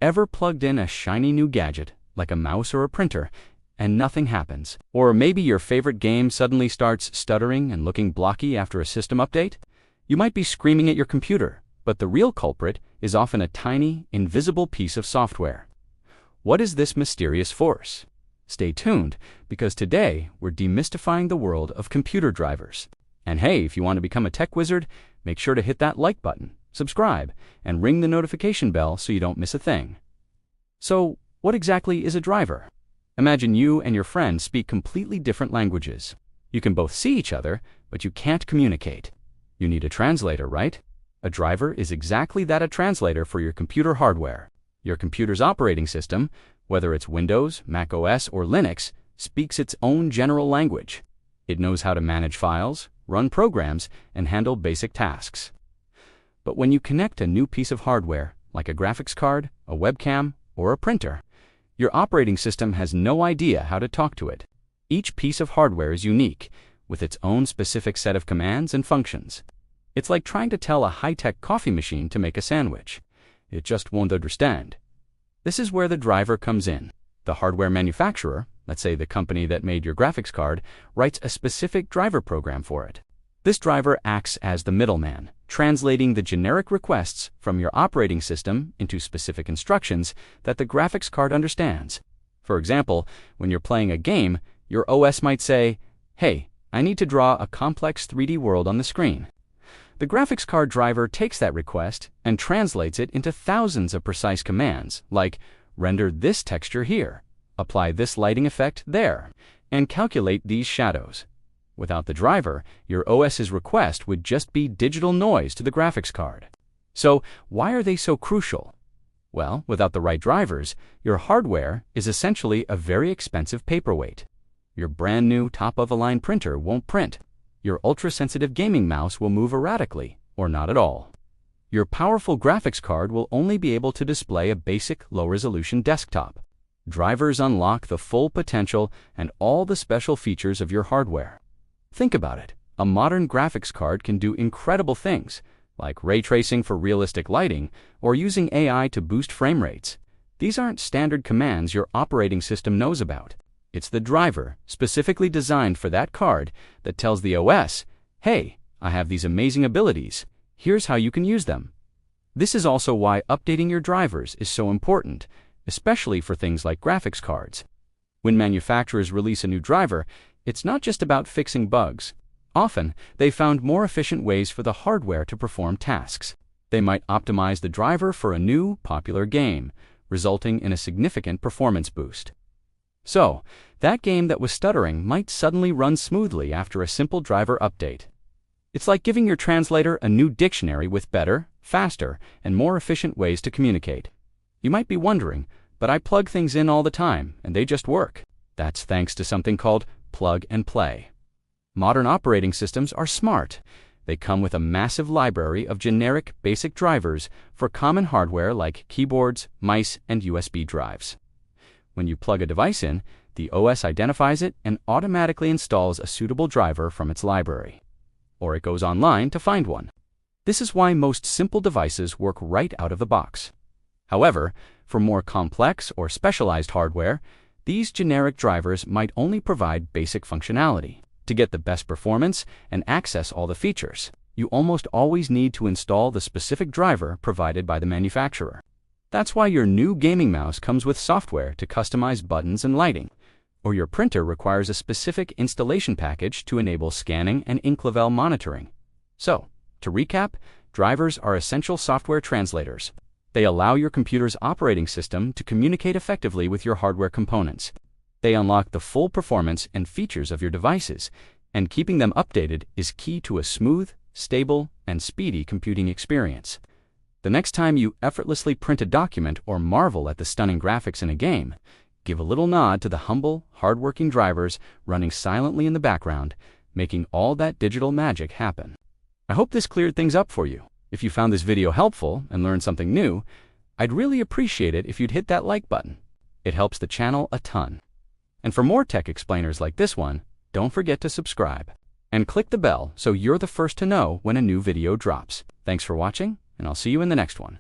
Ever plugged in a shiny new gadget, like a mouse or a printer, and nothing happens? Or maybe your favorite game suddenly starts stuttering and looking blocky after a system update? You might be screaming at your computer, but the real culprit is often a tiny, invisible piece of software. What is this mysterious force? Stay tuned, because today we're demystifying the world of computer drivers. And hey, if you want to become a tech wizard, make sure to hit that like button, subscribe, and ring the notification bell so you don't miss a thing. So, what exactly is a driver? Imagine you and your friend speak completely different languages. You can both see each other, but you can't communicate. You need a translator, right? A driver is exactly that, a translator for your computer hardware. Your computer's operating system, whether it's Windows, Mac OS, or Linux, speaks its own general language. It knows how to manage files, run programs, and handle basic tasks. But when you connect a new piece of hardware, like a graphics card, a webcam, or a printer, your operating system has no idea how to talk to it. Each piece of hardware is unique, with its own specific set of commands and functions. It's like trying to tell a high-tech coffee machine to make a sandwich. It just won't understand. This is where the driver comes in. The hardware manufacturer, let's say the company that made your graphics card, writes a specific driver program for it. This driver acts as the middleman, translating the generic requests from your operating system into specific instructions that the graphics card understands. For example, when you're playing a game, your OS might say, "Hey, I need to draw a complex 3D world on the screen." The graphics card driver takes that request and translates it into thousands of precise commands, like render this texture here, apply this lighting effect there, and calculate these shadows. Without the driver, your OS's request would just be digital noise to the graphics card. So, why are they so crucial? Well, without the right drivers, your hardware is essentially a very expensive paperweight. Your brand new top-of-the-line printer won't print. Your ultra-sensitive gaming mouse will move erratically, or not at all. Your powerful graphics card will only be able to display a basic low-resolution desktop. Drivers unlock the full potential and all the special features of your hardware. Think about it. A modern graphics card can do incredible things, like ray tracing for realistic lighting or using AI to boost frame rates. These aren't standard commands your operating system knows about. It's the driver, specifically designed for that card, that tells the OS, "Hey, I have these amazing abilities. Here's how you can use them." This is also why updating your drivers is so important, especially for things like graphics cards. When manufacturers release a new driver, it's not just about fixing bugs. Often, they found more efficient ways for the hardware to perform tasks. They might optimize the driver for a new, popular game, resulting in a significant performance boost. So, that game that was stuttering might suddenly run smoothly after a simple driver update. It's like giving your translator a new dictionary with better, faster, and more efficient ways to communicate. You might be wondering, but I plug things in all the time, and they just work. That's thanks to something called plug and play. Modern operating systems are smart. They come with a massive library of generic, basic drivers for common hardware like keyboards, mice, and USB drives. When you plug a device in, the OS identifies it and automatically installs a suitable driver from its library. Or it goes online to find one. This is why most simple devices work right out of the box. However, for more complex or specialized hardware, these generic drivers might only provide basic functionality. To get the best performance and access all the features, you almost always need to install the specific driver provided by the manufacturer. That's why your new gaming mouse comes with software to customize buttons and lighting, or your printer requires a specific installation package to enable scanning and ink level monitoring. So, to recap, drivers are essential software translators. They allow your computer's operating system to communicate effectively with your hardware components. They unlock the full performance and features of your devices, and keeping them updated is key to a smooth, stable, and speedy computing experience. The next time you effortlessly print a document or marvel at the stunning graphics in a game, give a little nod to the humble, hardworking drivers running silently in the background, making all that digital magic happen. I hope this cleared things up for you. If you found this video helpful and learned something new, I'd really appreciate it if you'd hit that like button. It helps the channel a ton. And for more tech explainers like this one, don't forget to subscribe and click the bell so you're the first to know when a new video drops. Thanks for watching, and I'll see you in the next one.